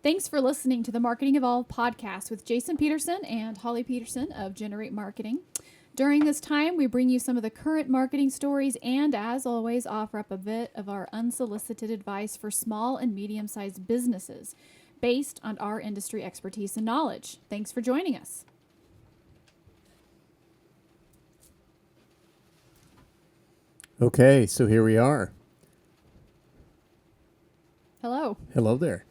Thanks for listening to the Marketing Evolved podcast with Jason Peterson and Holly Peterson of Generate Marketing. During this time, we bring you some of the current marketing stories and, as always, offer up a bit of our unsolicited advice for small and medium-sized businesses based on our industry expertise and knowledge. Thanks for joining us. Okay, so here we are. Hello. Hello there.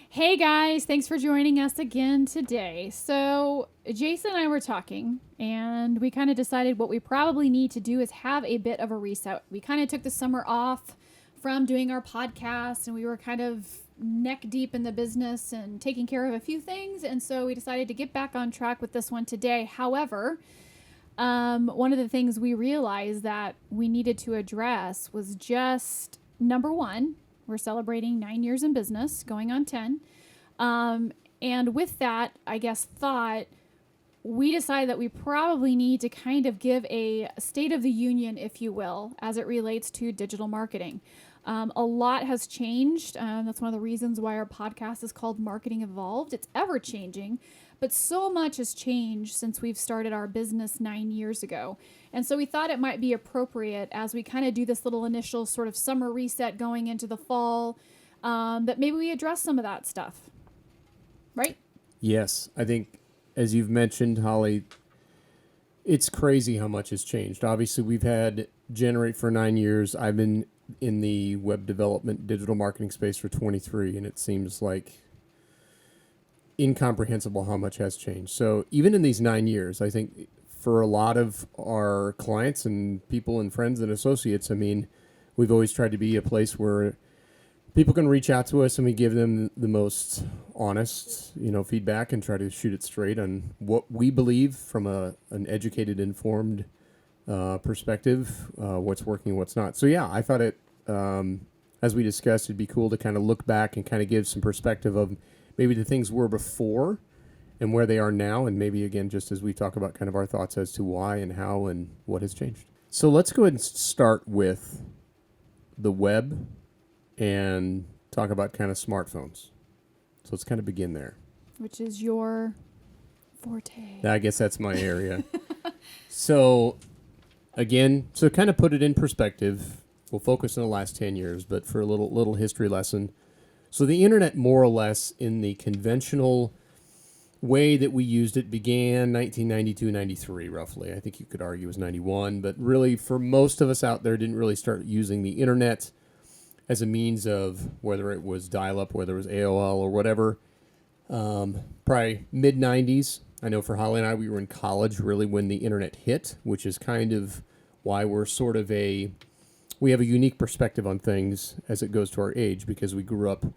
Hey guys, thanks for joining us again today. So Jason and I were talking and we kind of decided what we probably need to do is have a bit of a reset. We kind of took the summer off from doing our podcast and we were kind of neck deep in the business and taking care of a few things. And so we decided to get back on track with this one today. However, one of the things we realized that we needed to address was just number one, we're celebrating 9 years in business, going on 10. And with that, I guess, we decided that we probably need to kind of give a state of the union, if you will, as it relates to digital marketing. A lot has changed. That's one of the reasons why our podcast is called Marketing Evolved. It's ever changing, but so much has changed since we've started our business 9 years ago. And so we thought it might be appropriate as we kind of do this little initial sort of summer reset going into the fall, that maybe we address some of that stuff. Right? Yes, I think, as you've mentioned, Holly, it's crazy how much has changed. Obviously, we've had Generate for 9 years. I've been in the web development, digital marketing space for 23, and it seems like incomprehensible how much has changed. So even in these 9 years, I think for a lot of our clients and people and friends and associates, I mean, we've always tried to be a place where people can reach out to us and we give them the most honest, feedback and try to shoot it straight on what we believe from an educated, informed perspective, what's working, what's not. So yeah, I thought it, as we discussed, it'd be cool to kind of look back and kind of give some perspective of maybe the things were before and where they are now, and maybe again, just as we talk about kind of our thoughts as to why and how and what has changed. So let's go ahead and start with the web and talk about kind of smartphones. So let's kind of begin there. Which is your forte. I guess that's my area. So again, so kind of put it in perspective, we'll focus on the last 10 years, but for a little history lesson. So the internet, more or less, in the conventional way that we used it, began 1992, 93, roughly. I think you could argue it was 91, but really for most of us out there, didn't really start using the internet as a means of, whether it was dial-up, whether it was AOL or whatever, probably mid-90s. I know for Holly and I, we were in college really when the internet hit, which is kind of why we're sort of we have a unique perspective on things as it goes to our age, because we grew up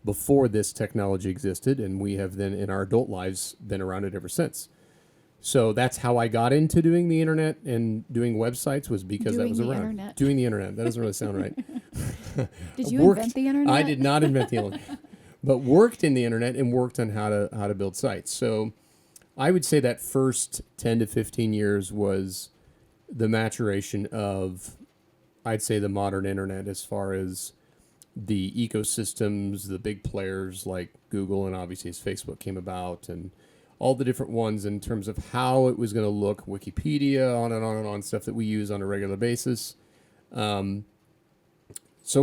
before this technology existed, and we have then in our adult lives been around it ever since. So that's how I got into doing the internet and doing websites, was because that was around. Internet. Doing the internet. That doesn't really sound right. Did you invent the internet? I did not invent the internet, but worked in the internet and worked on how to build sites. So I would say that first 10 to 15 years was the maturation of, I'd say, the modern internet, as far as the ecosystems, the big players like Google, and obviously as Facebook came about, and all the different ones in terms of how it was going to look, Wikipedia, on and on and on, stuff that we use on a regular basis. So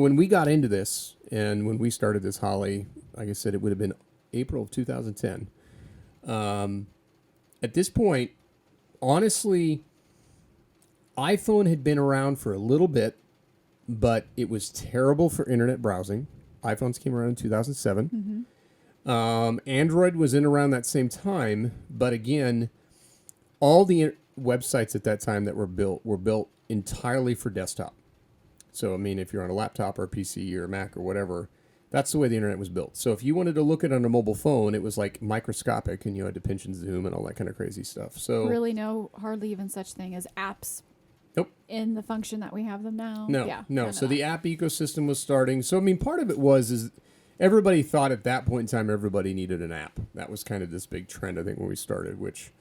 when we got into this, and when we started this, Holly, like I said, it would have been April of 2010. At this point, honestly, iPhone had been around for a little bit, but it was terrible for internet browsing. iPhones came around in 2007. Mm-hmm. Android was in around that same time, but again, all the websites at that time that were built entirely for desktop. So, I mean, if you're on a laptop or a PC or a Mac or whatever, that's the way the internet was built. So if you wanted to look at it on a mobile phone, it was like microscopic, and you had to pinch and zoom and all that kind of crazy stuff. So really hardly even such thing as apps. Nope. In the function that we have them now. No. So the app ecosystem was starting. So, I mean, part of it is everybody thought at that point in time everybody needed an app. That was kind of this big trend, I think, when we started, which,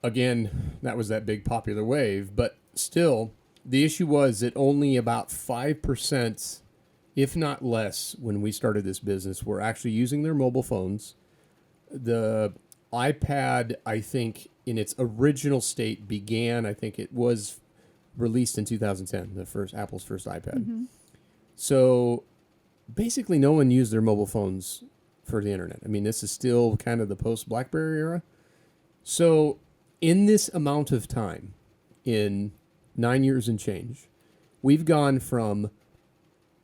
again, that was that big popular wave. But still, the issue was that only about 5% if not less, when we started this business, were actually using their mobile phones. The iPad, I think, in its original state began, I think it was released in 2010, Apple's first iPad. So basically no one used their mobile phones for the internet. I mean, this is still kind of the post-BlackBerry era. So in this amount of time, in 9 years and change, we've gone from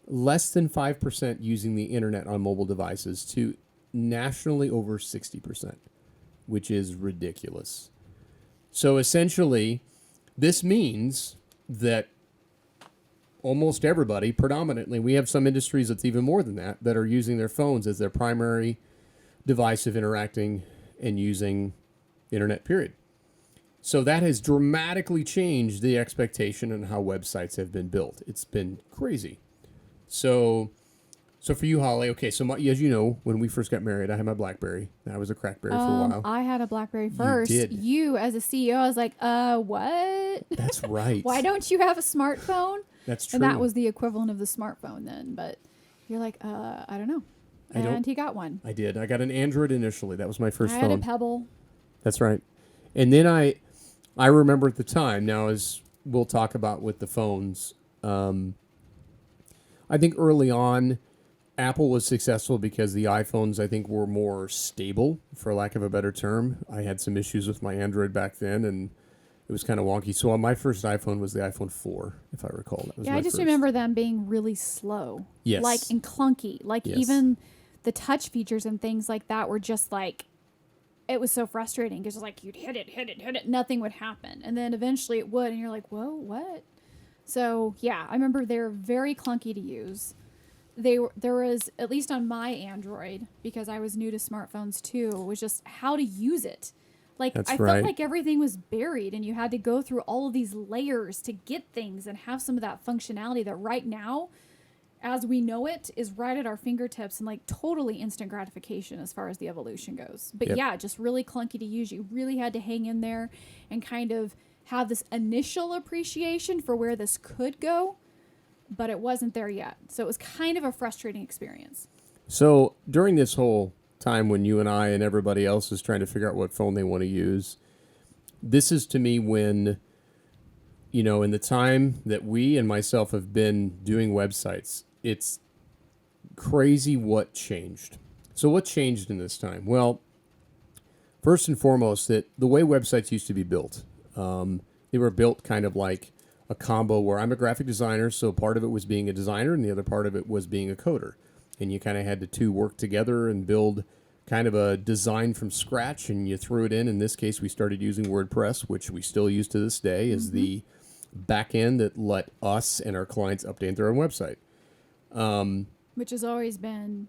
less than 5% using the internet on mobile devices to nationally over 60%, which is ridiculous. So essentially, this means that almost everybody, predominantly, we have some industries that's even more than that are using their phones as their primary device of interacting and using internet, period. So that has dramatically changed the expectation on how websites have been built. It's been crazy. So for you, Holly, okay, so as you know, when we first got married, I had my BlackBerry. I was a Crackberry for a while. I had a BlackBerry first. did. You, as a CEO, I was like, what? That's right. Why don't you have a smartphone? That's true. And that was the equivalent of the smartphone then. But you're like, I don't know. And he got one. I did. I got an Android initially. That was my first I phone. had a Pebble. That's right. And then I remember at the time, now as we'll talk about with the phones, I think early on, Apple was successful because the iPhones, I think, were more stable, for lack of a better term. I had some issues with my Android back then, and it was kind of wonky. So my first iPhone was the iPhone 4, if I recall. That was Yeah, my I just first. remember them being really slow. Yes. Like, and clunky. Like, Yes. even the touch features and things like that were just like, it was so frustrating because like you'd hit it, nothing would happen. And then eventually it would, and you're like, whoa, what? So, yeah, I remember they're very clunky to use. There was, at least on my Android, because I was new to smartphones too, was just how to use it. Like, That's I right. felt like everything was buried and you had to go through all of these layers to get things and have some of that functionality that right now, as we know it, is right at our fingertips and like totally instant gratification as far as the evolution goes. But Yep. yeah, just really clunky to use. You really had to hang in there and kind of have this initial appreciation for where this could go, but it wasn't there yet. So it was kind of a frustrating experience. So during this whole time when you and I and everybody else is trying to figure out what phone they want to use, this is to me when, you know, in the time that we and myself have been doing websites, it's crazy what changed. So what changed in this time? Well, first and foremost, that the way websites used to be built, they were built kind of like a combo where I'm a graphic designer, so part of it was being a designer and the other part of it was being a coder. And you kind of had the two work together and build kind of a design from scratch, and you threw it in. In this case, we started using WordPress, which we still use to this day, as the back end that let us and our clients update their own website. Which has always been,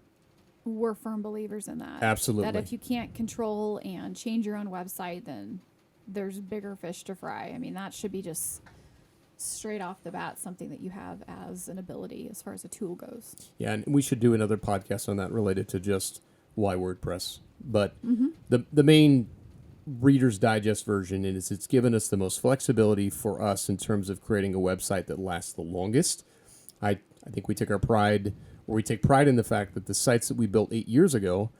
we're firm believers in that. Absolutely. That if you can't control and change your own website, then there's bigger fish to fry. I mean, that should be just straight off the bat something that you have as an ability as far as a tool goes. Yeah, and we should do another podcast on that related to just why WordPress. But the main Reader's Digest version is it's given us the most flexibility for us in terms of creating a website that lasts the longest. I think we take pride in the fact that the sites that we built 8 years ago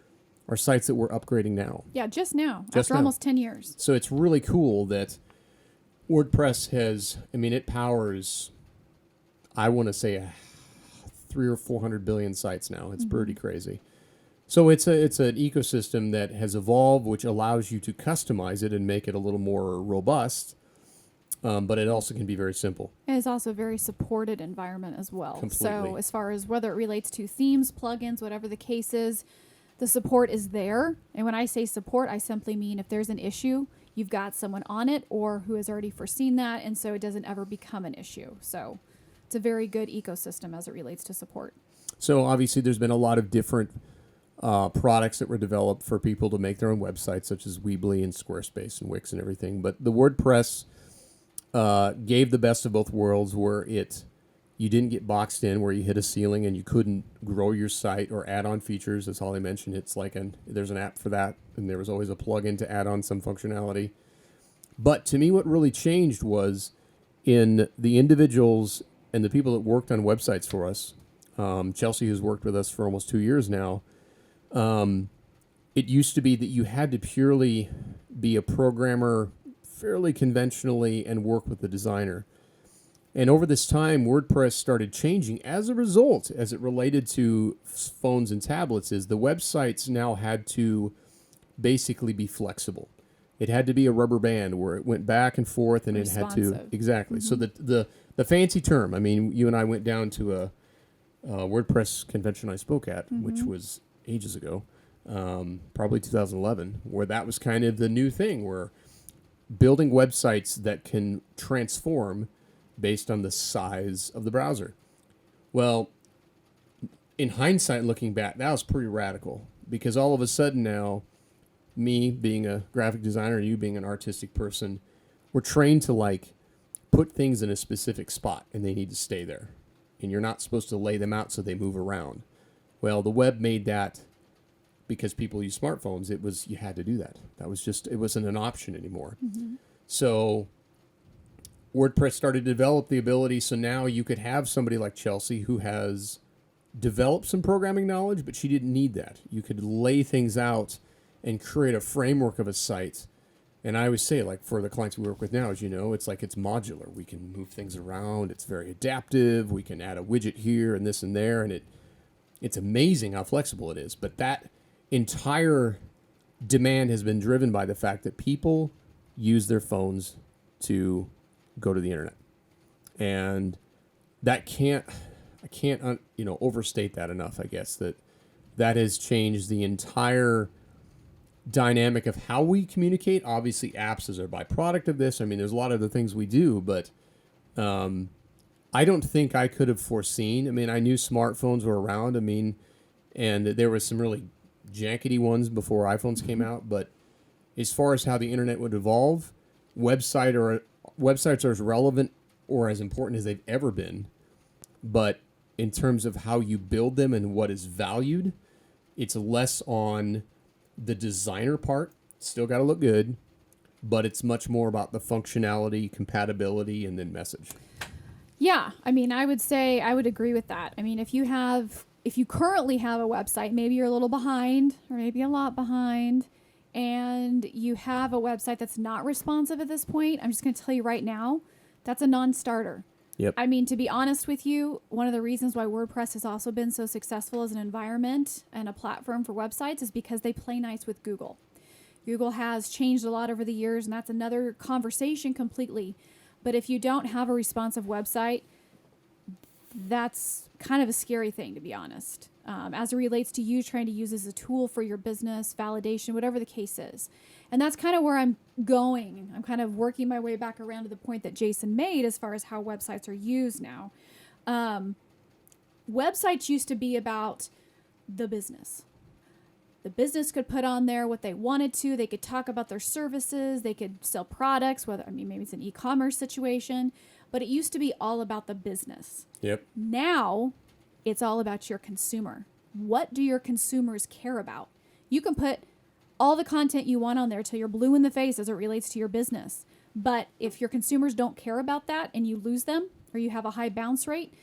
are sites that we're upgrading now. Yeah, just now, Just after now. almost 10 years. So it's really cool that WordPress has, I mean, it powers, I want to say, 300 or 400 billion sites now. It's pretty crazy. So it's an ecosystem that has evolved, which allows you to customize it and make it a little more robust. But it also can be very simple. And it's also a very supported environment as well. Completely. So as far as whether it relates to themes, plugins, whatever the case is, the support is there. And when I say support, I simply mean if there's an issue, you've got someone on it or who has already foreseen that, and so it doesn't ever become an issue. So it's a very good ecosystem as it relates to support. So obviously there's been a lot of different products that were developed for people to make their own websites, such as Weebly and Squarespace and Wix and everything. But the WordPress gave the best of both worlds, where you didn't get boxed in, where you hit a ceiling and you couldn't grow your site or add on features. As Holly mentioned, it's like there's an app for that, and there was always a plugin to add on some functionality. But to me, what really changed was in the individuals and the people that worked on websites for us. Chelsea, who's worked with us for almost 2 years now, it used to be that you had to purely be a programmer fairly conventionally and work with the designer. And over this time, WordPress started changing as a result, as it related to phones and tablets, is the websites now had to basically be flexible. It had to be a rubber band where it went back and forth, and it had to Responsive. exactly. So the fancy term. I mean, you and I went down to a WordPress convention I spoke at, which was ages ago, probably 2011, where that was kind of the new thing, where building websites that can transform based on the size of the browser. Well, in hindsight, looking back, that was pretty radical, because all of a sudden now, me being a graphic designer, you being an artistic person, we're trained to like put things in a specific spot and they need to stay there. And you're not supposed to lay them out so they move around. Well, the web made that because people use smartphones. It was, you had to do that. That was just, it wasn't an option anymore. So WordPress started to develop the ability. So now you could have somebody like Chelsea who has developed some programming knowledge, but she didn't need that. You could lay things out and create a framework of a site. And I always say, like, for the clients we work with now, as you know, it's like it's modular. We can move things around. It's very adaptive. We can add a widget here and this and there, and it's amazing how flexible it is. But that entire demand has been driven by the fact that people use their phones to go to the internet, and that I can't overstate that enough. I guess that has changed the entire dynamic of how we communicate. Obviously, apps is a byproduct of this. I mean, there's a lot of the things we do, but I don't think I could have foreseen. I mean, I knew smartphones were around. I mean, and there was some really jankety ones before iPhones came out. But as far as how the internet would evolve, websites are as relevant or as important as they've ever been. But in terms of how you build them and what is valued, it's less on the designer part. Still got to look good, but it's much more about the functionality, compatibility, and then message. Yeah, I mean, I would say I would agree with that. I mean, if you currently have a website, maybe you're a little behind or maybe a lot behind, and you have a website that's not responsive at this point, I'm just going to tell you right now, that's a non-starter. Yep. I mean, to be honest with you, one of the reasons why WordPress has also been so successful as an environment and a platform for websites is because they play nice with Google. Google has changed a lot over the years, and that's another conversation completely. But if you don't have a responsive website, that's kind of a scary thing, to be honest, as it relates to you trying to use as a tool for your business, validation, whatever the case is. And that's kind of where I'm going. I'm kind of working my way back around to the point that Jason made as far as how websites are used now. Websites used to be about the business. The business could put on there what they wanted to. They could talk about their services. They could sell products, maybe it's an e-commerce situation, but it used to be all about the business. Yep. Now it's all about your consumer. What do your consumers care about? You can put all the content you want on there till you're blue in the face as it relates to your business. But if your consumers don't care about that and you lose them or you have a high bounce rate,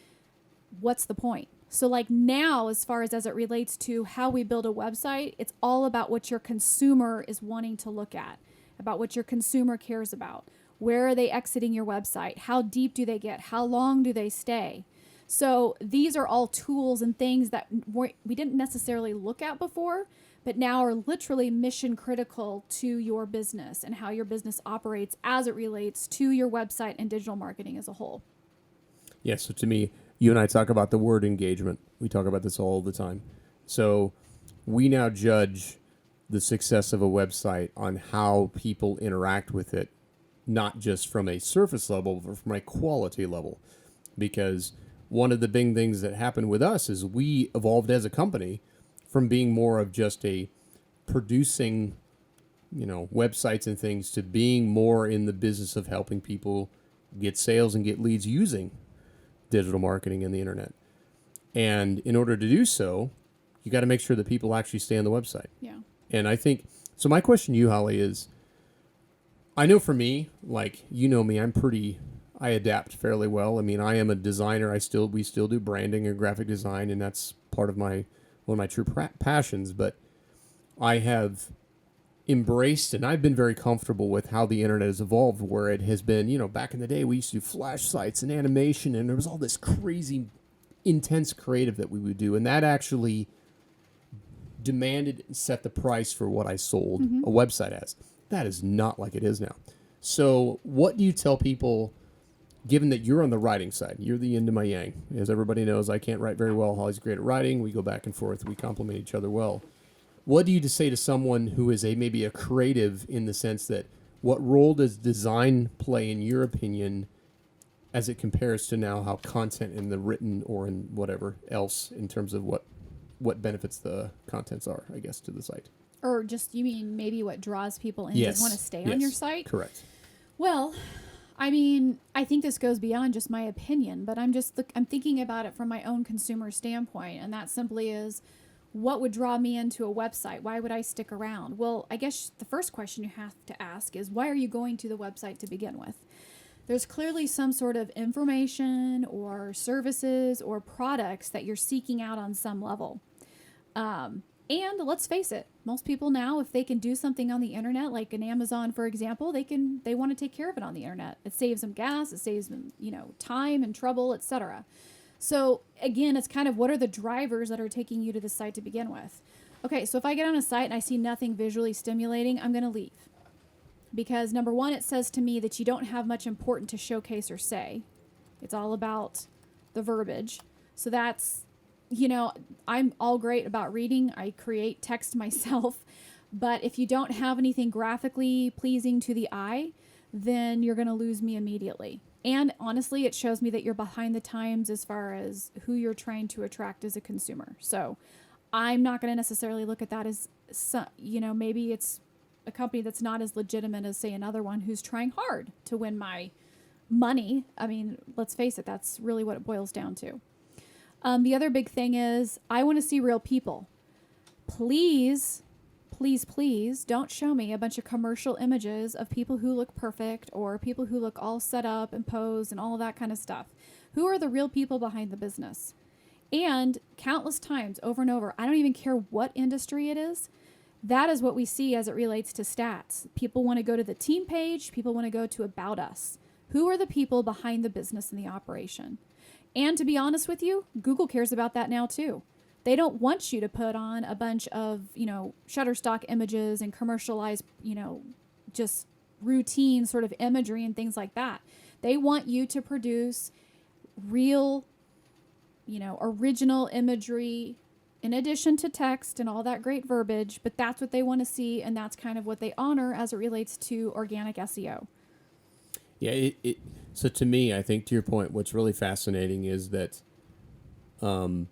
what's the point? So like now, as far as it relates to how we build a website, it's all about what your consumer is wanting to look at, about what your consumer cares about. Where are they exiting your website? How deep do they get? How long do they stay? So these are all tools and things that we didn't necessarily look at before, but now are literally mission critical to your business and how your business operates as it relates to your website and digital marketing as a whole. Yeah, so to me, you and I talk about the word engagement. We talk about this all the time. So we now judge the success of a website on how people interact with it, not just from a surface level, but from a quality level. Because one of the big things that happened with us is we evolved as a company from being more of just a producing, websites and things to being more in the business of helping people get sales and get leads using digital marketing and the internet. And in order to do so, you got to make sure that people actually stay on the website. Yeah. And I think, so my question to you, Holly, is, I know for me, like, you know me, I adapt fairly well. I mean, I am a designer. We still do branding and graphic design, and that's part of one of my true passions. But I have embraced, and I've been very comfortable with how the internet has evolved, where it has been, back in the day, we used to do flash sites and animation, and there was all this crazy, intense creative that we would do. And that actually demanded and set the price for what I sold a website as. That is not like it is now. So what do you tell people, given that you're on the writing side? You're the yin to my yang. As everybody knows, I can't write very well. Holly's great at writing. We go back and forth. We complement each other well. What do you say to someone who is maybe a creative, in the sense that what role does design play, in your opinion, as it compares to now how content in the written or in whatever else, in terms of what benefits the contents are, I guess, to the site? Or just, you mean maybe what draws people in Yes. to want to stay Yes. on your site? Correct. Well, I mean, I think this goes beyond just my opinion, but I'm thinking about it from my own consumer standpoint, and that simply is, what would draw me into a website? Why would I stick around? Well, I guess the first question you have to ask is, why are you going to the website to begin with? There's clearly some sort of information or services or products that you're seeking out on some level. And let's face it, most people now, if they can do something on the internet, like an Amazon, for example, they want to take care of it on the internet. It saves them gas, it saves them, time and trouble, etc. So again, it's kind of, what are the drivers that are taking you to the site to begin with? Okay, so if I get on a site and I see nothing visually stimulating, I'm going to leave. Because number one, it says to me that you don't have much important to showcase or say. It's all about the verbiage. So that's, I'm all great about reading. I create text myself. But if you don't have anything graphically pleasing to the eye, then you're going to lose me immediately. And honestly, it shows me that you're behind the times as far as who you're trying to attract as a consumer. So I'm not going to necessarily look at that as, maybe it's a company that's not as legitimate as, say, another one who's trying hard to win my money. I mean, let's face it, that's really what it boils down to. The other big thing is, I want to see real people. Please, please, please don't show me a bunch of commercial images of people who look perfect or people who look all set up and posed and all of that kind of stuff. Who are the real people behind the business? And countless times, over and over, I don't even care what industry it is, that is what we see as it relates to stats. People want to go to the team page. People want to go to About Us. Who are the people behind the business and the operation? And to be honest with you, Google cares about that now too. They don't want you to put on a bunch of, Shutterstock images and commercialized, just routine sort of imagery and things like that. They want you to produce real, original imagery in addition to text and all that great verbiage, but that's what they want to see, and that's kind of what they honor as it relates to organic SEO. Yeah, so to me, I think, to your point, what's really fascinating is that to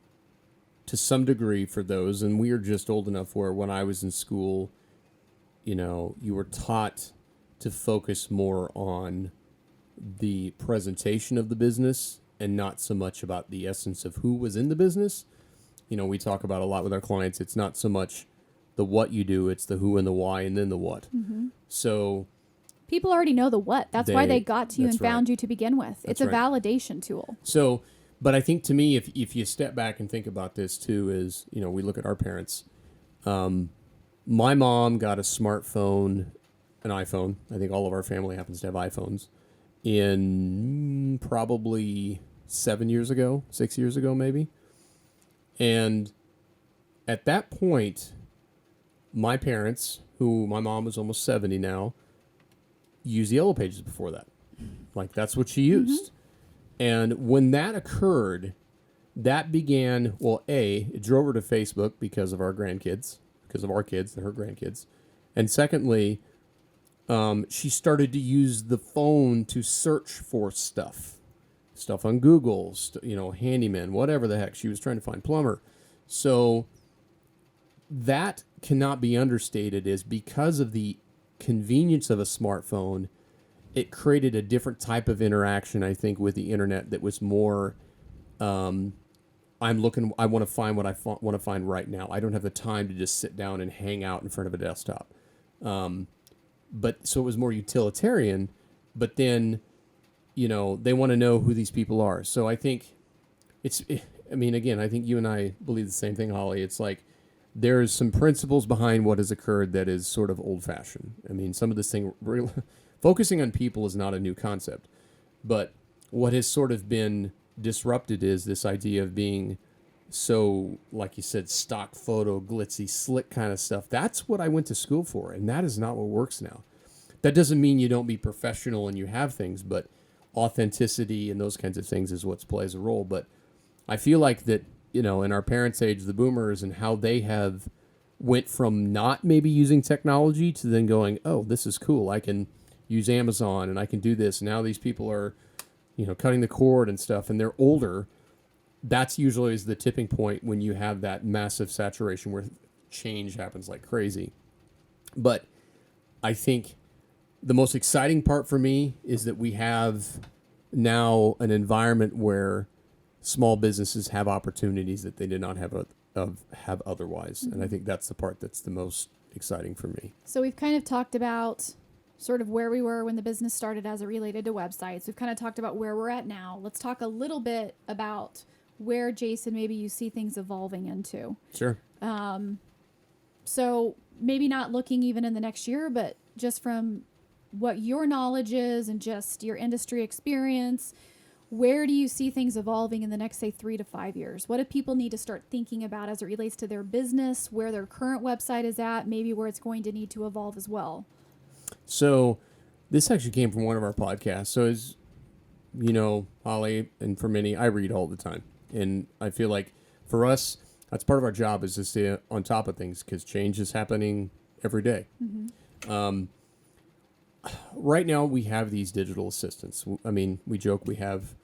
some degree, for those, and we are just old enough where when I was in school, you were taught to focus more on the presentation of the business and not so much about the essence of who was in the business. We talk about a lot with our clients. It's not so much the what you do, it's the who and the why and then the what. Mm-hmm. So people already know the what. That's why they got to you and found right. you to begin with. It's a validation tool. So, but I think, to me, if you step back and think about this too, is, we look at our parents. My mom got a smartphone, an iPhone. I think all of our family happens to have iPhones, in probably 6 years ago, maybe. And at that point, my parents, who my mom was almost 70 now, used Yellow Pages before that. Like, that's what she used. Mm-hmm. And when that occurred, that began, it drove her to Facebook because of our grandkids, because of our kids and her grandkids. And secondly, she started to use the phone to search for stuff on Google, handyman, whatever the heck. She was trying to find plumber. So that cannot be understated, is because of the convenience of a smartphone, it created a different type of interaction, I think, with the internet that was more, I want to find what I want to find right now. I don't have the time to just sit down and hang out in front of a desktop. But so it was more utilitarian, but then they want to know who these people are. So I think again, I think you and I believe the same thing, Holly. It's like there's some principles behind what has occurred that is sort of old fashioned. I mean, some of this thing, focusing on people is not a new concept, but what has sort of been disrupted is this idea of being so, like you said, stock photo, glitzy, slick kind of stuff. That's what I went to school for, and that is not what works now. That doesn't mean you don't be professional and you have things, but authenticity and those kinds of things is what plays a role. But I feel like that, in our parents' age, the boomers, and how they have went from not maybe using technology to then going, oh, this is cool. I can use Amazon and I can do this. Now these people are, cutting the cord and stuff, and they're older. That's usually is the tipping point when you have that massive saturation where change happens like crazy. But I think the most exciting part for me is that we have now an environment where small businesses have opportunities that they did not have otherwise. And I think that's the part that's the most exciting for me. So we've kind of talked about sort of where we were when the business started as it related to websites. We've kind of talked about where we're at now. Let's talk a little bit about where, Jason, maybe you see things evolving into. Sure. So maybe not looking even in the next year, but just from what your knowledge is and just your industry experience, where do you see things evolving in the next, say, 3 to 5 years? What do people need to start thinking about as it relates to their business, where their current website is at, maybe where it's going to need to evolve as well? So this actually came from one of our podcasts. So as Holly, and for many, I read all the time. And I feel like for us, that's part of our job, is to stay on top of things because change is happening every day. Mm-hmm. Right now, we have these digital assistants. I mean, we joke we have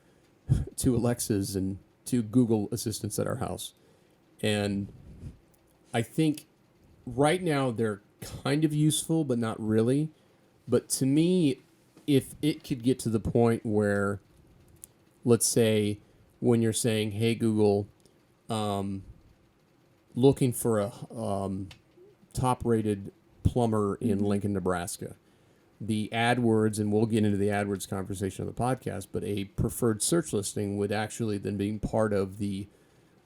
2 Alexas and 2 Google assistants at our house. And I think right now they're kind of useful, but not really. But to me, if it could get to the point where, let's say, when you're saying, hey, Google, looking for a top-rated plumber in Lincoln, Nebraska, the AdWords, and we'll get into the AdWords conversation on the podcast, but a preferred search listing would actually then be part of the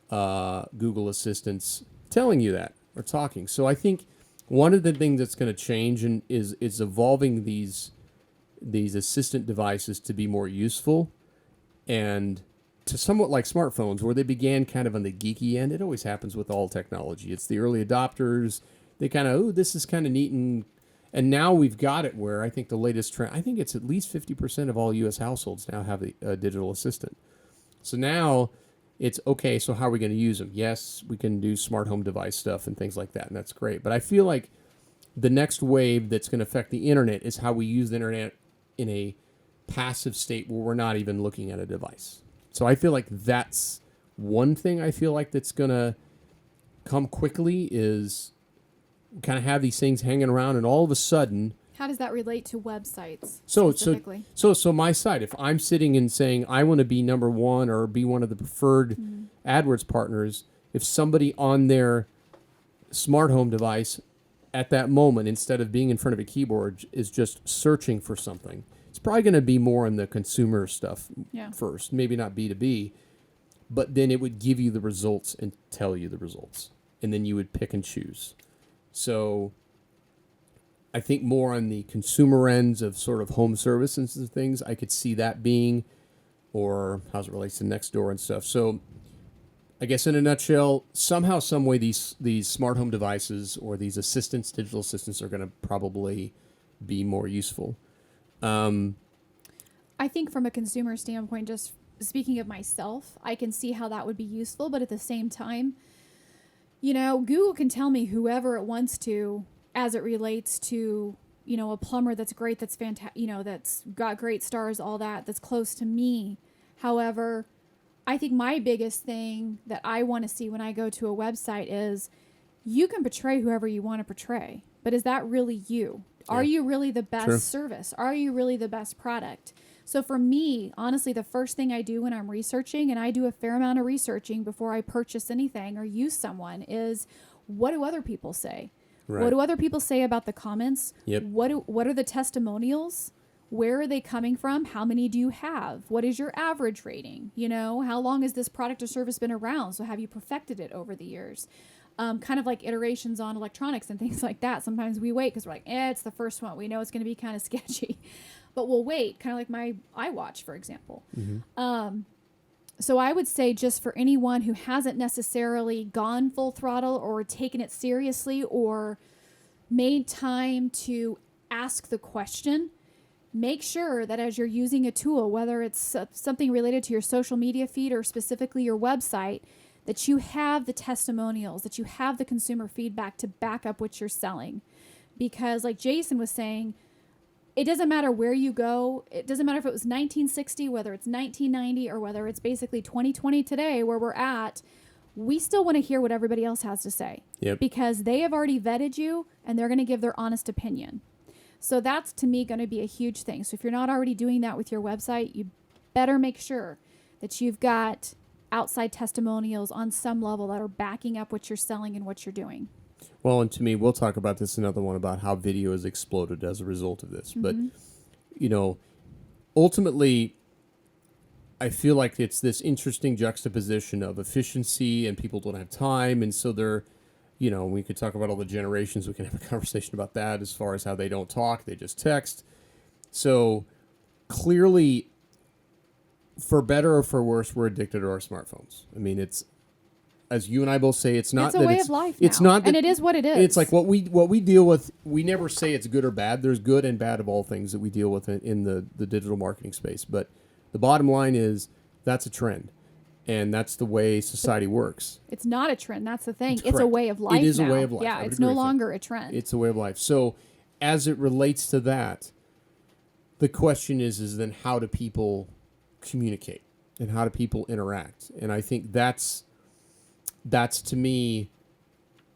Google Assistants telling you that or talking. So I think one of the things that's going to change is evolving these assistant devices to be more useful and to somewhat like smartphones, where they began kind of on the geeky end. It always happens with all technology. It's the early adopters. They kind of, this is kind of neat. And now we've got it where I think the latest trend, I think it's at least 50% of all U.S. households now have a digital assistant. So now it's, okay, so how are we going to use them? Yes, we can do smart home device stuff and things like that, and that's great. But I feel like the next wave that's going to affect the internet is how we use the internet in a passive state where we're not even looking at a device. So I feel like that's one thing I feel like that's going to come quickly, is kind of have these things hanging around, and all of a sudden... How does that relate to websites specifically? So my site, if I'm sitting and saying I want to be number one or be one of the preferred AdWords partners, if somebody on their smart home device at that moment, instead of being in front of a keyboard, is just searching for something, it's probably going to be more in the consumer stuff first, maybe not B2B, but then it would give you the results and tell you the results, and then you would pick and choose. So I think more on the consumer ends of sort of home services and things, I could see that being, or how it relates to Nextdoor and stuff. So I guess in a nutshell, somehow, some way, these smart home devices or these assistants, digital assistants, are going to probably be more useful. I think from a consumer standpoint, just speaking of myself, I can see how that would be useful. But at the same time, Google can tell me whoever it wants to, as it relates to, a plumber that's great, that's fantastic, that's got great stars, all that, that's close to me. However, I think my biggest thing that I want to see when I go to a website is you can portray whoever you want to portray, but is that really you? Yeah. Are you really the best service? Are you really the best product? So for me, honestly, the first thing I do when I'm researching, and I do a fair amount of researching before I purchase anything or use someone, is what do other people say? Right. What do other people say about the comments? Yep. What are the testimonials? Where are they coming from? How many do you have? What is your average rating? You know, how long has this product or service been around? So have you perfected it over the years? Kind of like iterations on electronics and things like that. Sometimes we wait because we're like, it's the first one. We know it's going to be kind of sketchy, but we'll wait. Kind of like my iWatch, for example. So I would say just for anyone who hasn't necessarily gone full throttle or taken it seriously or made time to ask the question, make sure that as you're using a tool, whether it's something related to your social media feed or specifically your website, that you have the testimonials, that you have the consumer feedback to back up what you're selling. Because like Jason was saying, it doesn't matter where you go. It doesn't matter if it was 1960, whether it's 1990, or whether it's basically 2020 today where we're at. We still want to hear what everybody else has to say. Yep. Because they have already vetted you and they're going to give their honest opinion. So that's, to me, going to be a huge thing. So if you're not already doing that with your website, you better make sure that you've got outside testimonials on some level that are backing up what you're selling and what you're doing. Well, and to me, we'll talk about this another one about how video has exploded as a result of this. But, you know, ultimately, I feel like it's this interesting juxtaposition of efficiency and people don't have time. And so they're, you know, we could talk about all the generations. We can have a conversation about that as far as how they don't talk. They just text. So clearly, for better or for worse, we're addicted to our smartphones. I mean, it's, as you and I both say, it's not It's a that way it's, of life it's now. not that, And it is what it is. It's like what we deal with. We never say it's good or bad. There's good and bad of all things that we deal with in the digital marketing space. But the bottom line is that's a trend, and that's the way society works. It's not a trend. That's the thing. It's It's a correct. way of life. It is now. a way of life. Yeah, I would it's agree no with that. longer a trend. It's a way of life. So, as it relates to that, the question is then how do people communicate and how do people interact? And I think that's to me,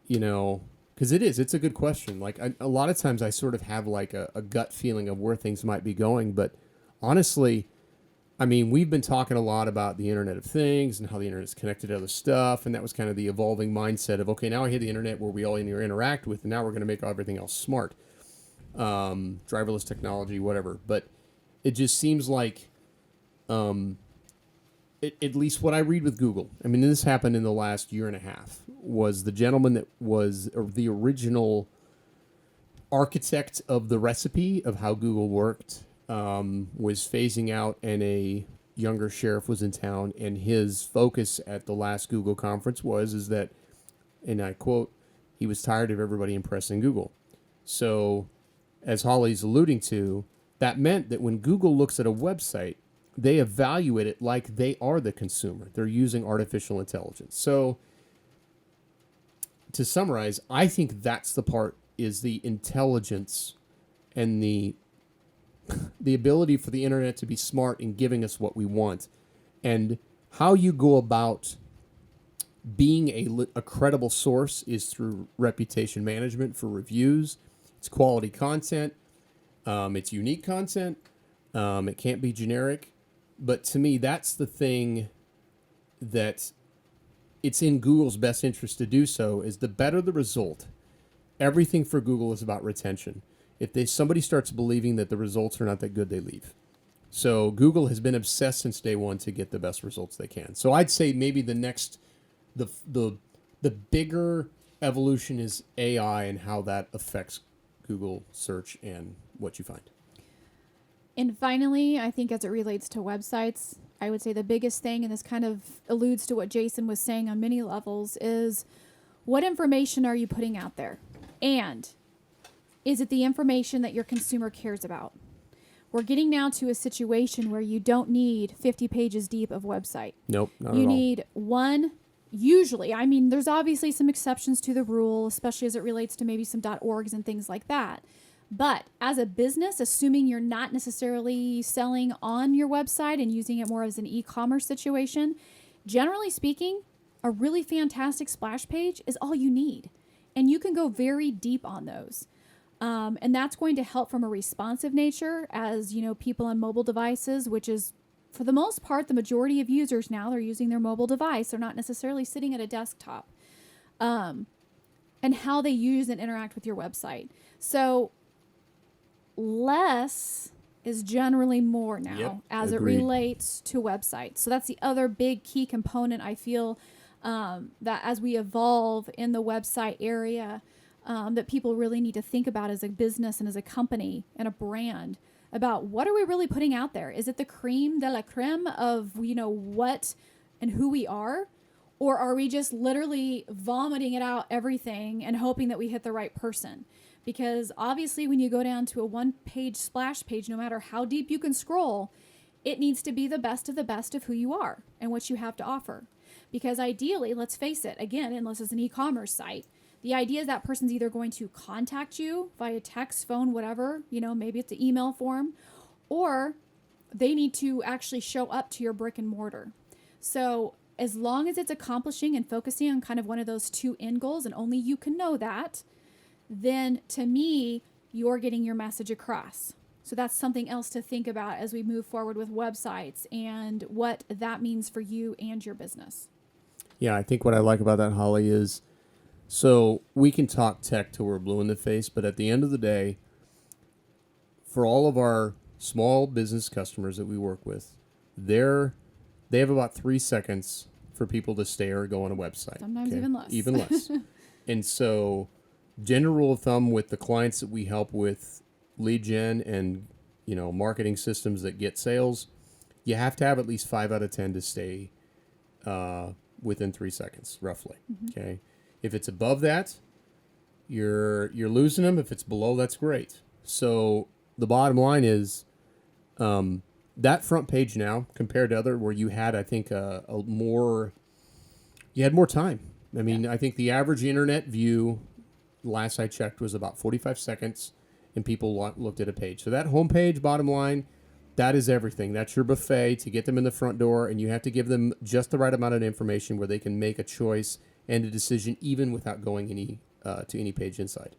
you know, because it's a good question. Like a lot of times I sort of have like a gut feeling of where things might be going. But honestly, I mean, we've been talking a lot about the Internet of Things and how the Internet is connected to other stuff. And that was kind of the evolving mindset of, okay, now I hit the Internet where we all interact with, and now we're going to make everything else smart. Driverless technology, whatever. But it just seems like, at least what I read with Google, I mean, this happened in the last year and a half, was the gentleman that was the original architect of the recipe of how Google worked, was phasing out, and a younger sheriff was in town, and his focus at the last Google conference is that, and I quote, he was tired of everybody impressing Google. So, as Holly's alluding to, that meant that when Google looks at a website, they evaluate it like they are the consumer. They're using artificial intelligence. So, to summarize, I think that's the part, is the intelligence and the ability for the internet to be smart in giving us what we want. And how you go about being a credible source is through reputation management for reviews. It's quality content. It's unique content. It can't be generic. But to me, that's the thing that it's in Google's best interest to do so, is the better the result. Everything for Google is about retention. If somebody starts believing that the results are not that good, they leave. So Google has been obsessed since day one to get the best results they can. So I'd say maybe the next, the bigger evolution is AI and how that affects Google search and what you find. And finally, I think as it relates to websites, I would say the biggest thing, and this kind of alludes to what Jason was saying on many levels, is what information are you putting out there? And is it the information that your consumer cares about? We're getting now to a situation where you don't need 50 pages deep of website. Nope, not You at all. need one, usually. I mean, there's obviously some exceptions to the rule, especially as it relates to maybe some .orgs and things like that. But as a business, assuming you're not necessarily selling on your website and using it more as an e-commerce situation, generally speaking, a really fantastic splash page is all you need. And you can go very deep on those. And that's going to help from a responsive nature, as you know, people on mobile devices, which is for the most part, the majority of users now, they're using their mobile device. They're not necessarily sitting at a desktop. And how they use and interact with your website. So less is generally more now Yep, as agreed. it relates to websites. So that's the other big key component I feel that as we evolve in the website area, that people really need to think about as a business and as a company and a brand about what are we really putting out there? Is it the creme de la creme of, what and who we are? Or are we just literally vomiting it out everything and hoping that we hit the right person? Because obviously when you go down to a one-page splash page, no matter how deep you can scroll, it needs to be the best of who you are and what you have to offer. Because ideally, let's face it, again, unless it's an e-commerce site, the idea is that person's either going to contact you via text, phone, whatever, maybe it's an email form, or they need to actually show up to your brick and mortar. So as long as it's accomplishing and focusing on kind of one of those two end goals, and only you can know that, then to me, you're getting your message across. So that's something else to think about as we move forward with websites and what that means for you and your business. Yeah, I think what I like about that, Holly, is so we can talk tech till we're blue in the face, but at the end of the day, for all of our small business customers that we work with, they have about 3 seconds for people to stay or go on a website. Sometimes even less. Even less. And so, general rule of thumb with the clients that we help with lead gen and marketing systems that get sales, you have to have at least 5 out of 10 to stay within 3 seconds, roughly. Mm-hmm. Okay. If it's above that, you're losing them. If it's below, that's great. So the bottom line is that front page now compared to other where you had, I think, you had more time. I mean, I think the average internet view, last I checked, was about 45 seconds, and people looked at a page. So that homepage, bottom line, that is everything. That's your buffet to get them in the front door, and you have to give them just the right amount of information where they can make a choice and a decision even without going to any page inside.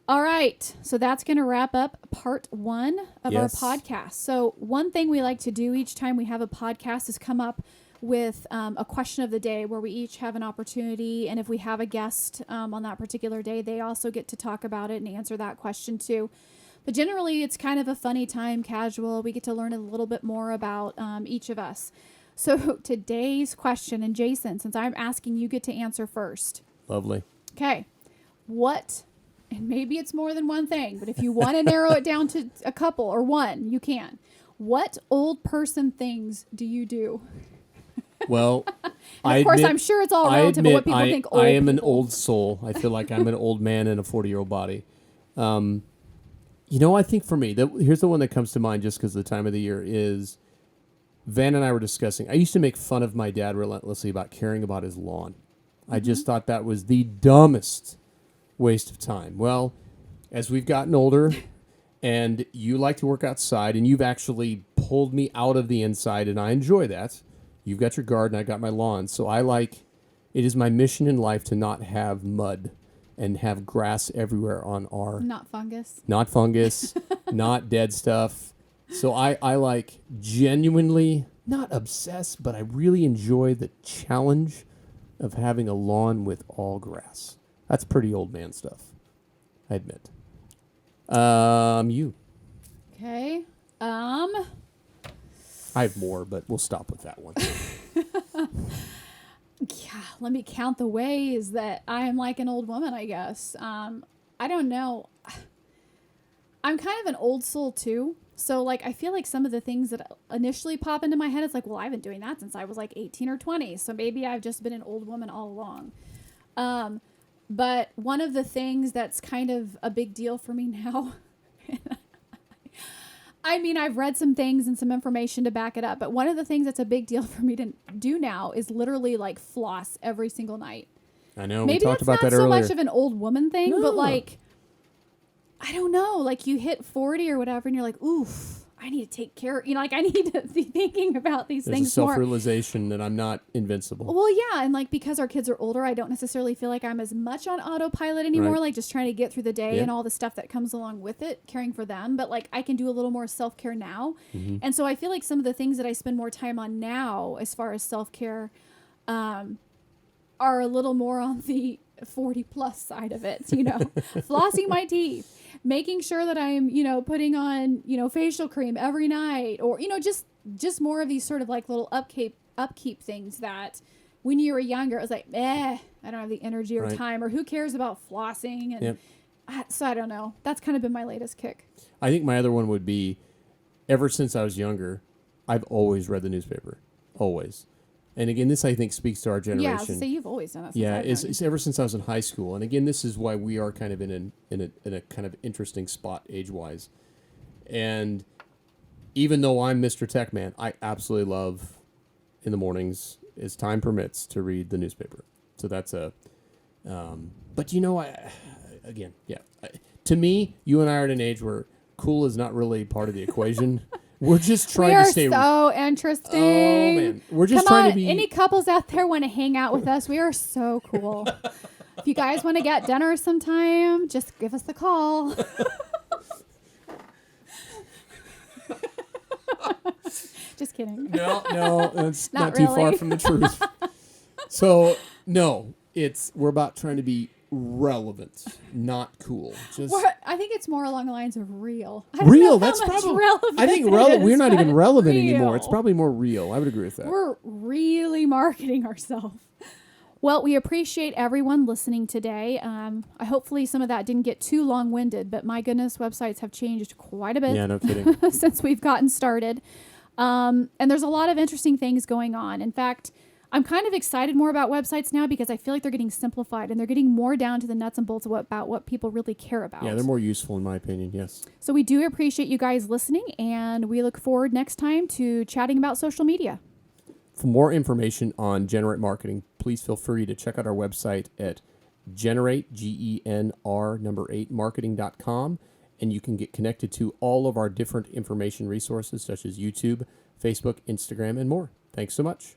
All right. So that's going to wrap up part 1 of our podcast. So one thing we like to do each time we have a podcast is come up with a question of the day where we each have an opportunity. And if we have a guest on that particular day, they also get to talk about it and answer that question too. But generally, it's kind of a funny time, casual. We get to learn a little bit more about each of us. So today's question, and Jason, since I'm asking, you get to answer first. Lovely. Okay. What, and maybe it's more than one thing, but if you want to narrow it down to a couple or one, you can. What old person things do you do? Well, of course, I'm sure it's all relative to what people think old I am people. an old soul. I feel like I'm an old man in a 40-year-old body. I think for me, here's the one that comes to mind just because of the time of the year is Van and I were discussing. I used to make fun of my dad relentlessly about caring about his lawn. I just thought that was the dumbest waste of time. Well, as we've gotten older and you like to work outside and you've actually pulled me out of the inside and I enjoy that. You've got your garden, I got my lawn. So it is my mission in life to not have mud and have grass everywhere on our... Not fungus, not dead stuff. So I like genuinely, not obsessed, but I really enjoy the challenge of having a lawn with all grass. That's pretty old man stuff, I admit. You. Okay. I have more, but we'll stop with that one. Yeah, let me count the ways that I am like an old woman, I guess. I don't know. I'm kind of an old soul too. So I feel like some of the things that initially pop into my head is like, well, I've been doing that since I was 18 or 20. So maybe I've just been an old woman all along. But one of the things that's kind of a big deal for me now, I mean, I've read some things and some information to back it up, but one of the things that's a big deal for me to do now is literally floss every single night. I know. Maybe we talked about that's that not so earlier. much of an old woman thing, No. but I don't know, you hit 40 or whatever and you're like, oof, I need to take care, I need to be thinking about these There's things a more. self-realization that I'm not invincible. Well, yeah, and because our kids are older, I don't necessarily feel like I'm as much on autopilot anymore, Right. just trying to get through the day Yeah. and all the stuff that comes along with it, caring for them. But I can do a little more self-care now. Mm-hmm. And so I feel like some of the things that I spend more time on now as far as self-care are a little more on the 40 plus side of it, flossing my teeth, making sure that I'm, putting on, facial cream every night, or, just more of these sort of like little upkeep things that when you were younger, it was like, I don't have the energy or Right. time, or who cares about flossing? And so I don't know. That's kind of been my latest kick. I think my other one would be, ever since I was younger, I've always read the newspaper. Always. And again, this I think speaks to our generation. Yeah, I was gonna say you've always done it. Yeah, it's ever since I was in high school. And again, this is why we are kind of in a kind of interesting spot age-wise. And even though I'm Mr. Tech Man, I absolutely love in the mornings, as time permits, to read the newspaper. So that's but to me, you and I are at an age where cool is not really part of the equation. We're just trying to stay. So interesting. Oh man, we're just Come trying on, to be. any couples out there want to hang out with us? We are so cool. If you guys want to get dinner sometime, just give us the call. Just kidding. No, that's Not not too far really. from the truth. So no, we're about trying to be relevant, not cool. Just I think it's more along the lines of real. I don't real. know how That's much probably. relevant I think it relevant. is, We're not even but relevant real. anymore. It's probably more real. I would agree with that. We're really marketing ourselves. Well, we appreciate everyone listening today. Hopefully some of that didn't get too long-winded, but my goodness, websites have changed quite a bit Yeah, no kidding. since we've gotten started. And there's a lot of interesting things going on. In fact, I'm kind of excited more about websites now because I feel like they're getting simplified and they're getting more down to the nuts and bolts about what people really care about. Yeah, they're more useful in my opinion. Yes. So we do appreciate you guys listening, and we look forward next time to chatting about social media. For more information on Generate Marketing, please feel free to check out our website at generate, GENR marketing.com, and you can get connected to all of our different information resources such as YouTube, Facebook, Instagram, and more. Thanks so much.